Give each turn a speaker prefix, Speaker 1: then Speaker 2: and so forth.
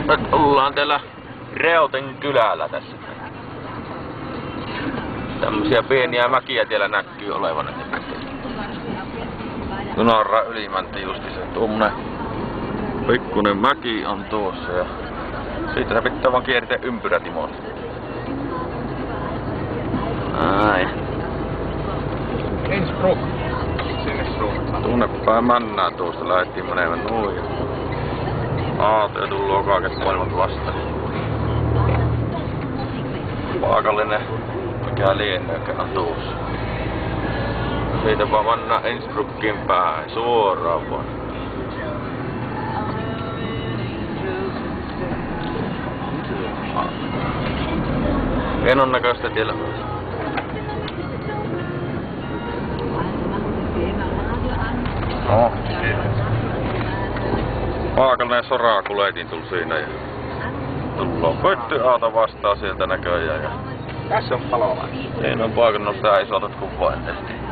Speaker 1: Nyt ollaan täällä Reoten kylällä tässä. Tämmösiä pieniä mäkiä siellä näkyy olevan. Junarra ylimänti justi se tuommoinen pikkunen mäki on tuossa ja siitä pitää vaan kiertää ympyrätimoon. Ai.
Speaker 2: Innsbruck. Sinne suuntaan.
Speaker 1: Tunnepäin männää tuosta lähdettiin menemään noin. Aaltoja tulloo kaiket maailmat vastaan. Paikallinen mikä lienneekään tuossa. Siitä vaan mennään Innsbruckin päin suoraan vaan. Hienon näköistä tiellä. No. Paikallinen sorakuleitin tuli siinä ja tullaan pöttyaalto vastaan sieltä näköjään. Ja
Speaker 2: tässä on paloa.
Speaker 1: ei noin paikannut sitä isolta kuin vain tehtiin.